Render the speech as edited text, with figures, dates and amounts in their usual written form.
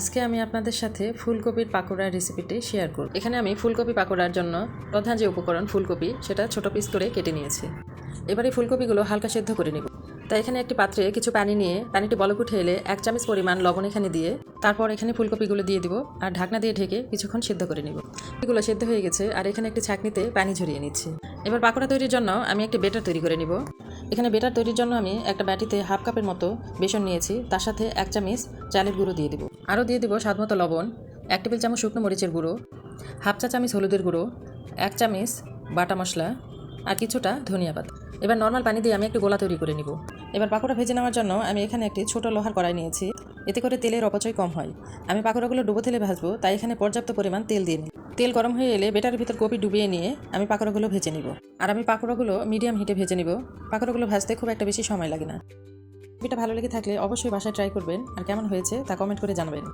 আজকে আমি আপনাদের সাথে ফুলকপির পাকোড়ার রেসিপিটি শেয়ার করব। এখানে আমি ফুলকপি পাকোড়ার জন্য প্রধান যে উপকরণ ফুলকপি সেটা ছোট পিস করে কেটে নিয়েছি। এবারে ফুলকপিগুলো হালকা সেদ্ধ করে নিব। তাই এখানে একটি পাত্রে কিছু পানি নিয়ে পানিটি বলক উঠে এলে 1 চামচ পরিমাণ লবণ এখানে দিয়ে তারপর এখানে ফুলকপিগুলো দিয়ে দিব আর ঢাকনা দিয়ে ঢেকে কিছুক্ষণ সেদ্ধ করে নিব। এগুলো সেদ্ধ হয়ে গেছে আর এখানে একটি ছাঁকনিতে পানি ঝরিয়ে নিচ্ছি। এবার পাকোড়া তৈরির জন্য আমি একটি বেটার তৈরি করে নিব। এখানে বেটার তৈরির জন্য আমি একটা বাটিতে হাফ কাপের মতো বেসন নিয়েছি, তার সাথে 1 চামচ চালের গুঁড়ো দিয়ে দিব। আরও দিয়ে দিব স্বাদমতো লবণ, 1 টেবিল চামচ শুকনো মরিচের গুঁড়ো, হাফ চা চামচ হলুদের গুঁড়ো, 1 চামচ বাটা মশলা আর কিছুটা ধনিয়া পাতা। এবার নর্মাল পানি দিয়ে আমি একটু গোলা তৈরি করে নিব। এবার পাকোড়া ভেজে নেওয়ার জন্য আমি এখানে একটি ছোট লোহার কড়াই নিয়েছি, এতে করে তেলের অপচয় কম হয়। আমি পাকোড়াগুলো ডুবো তেলে ভাজবো, তাই এখানে পর্যাপ্ত পরিমাণ তেল দিয়ে নিই। তেল গরম হয়ে এলে বেটারের ভিতর কপি ডুবিয়ে নিয়ে আমি পাকোড়াগুলো ভেজে নিব। আর আমি পাকোড়াগুলো মিডিয়াম হিটে ভেজে নিব। পাকোড়াগুলো ভাজতে খুব একটা বেশি সময় লাগে না। ভিডিওটা ভালো লেগে থাকলে অবশ্যই বাসায় ট্রাই করবেন আর কেমন হয়েছে তা কমেন্ট করে জানাবেন।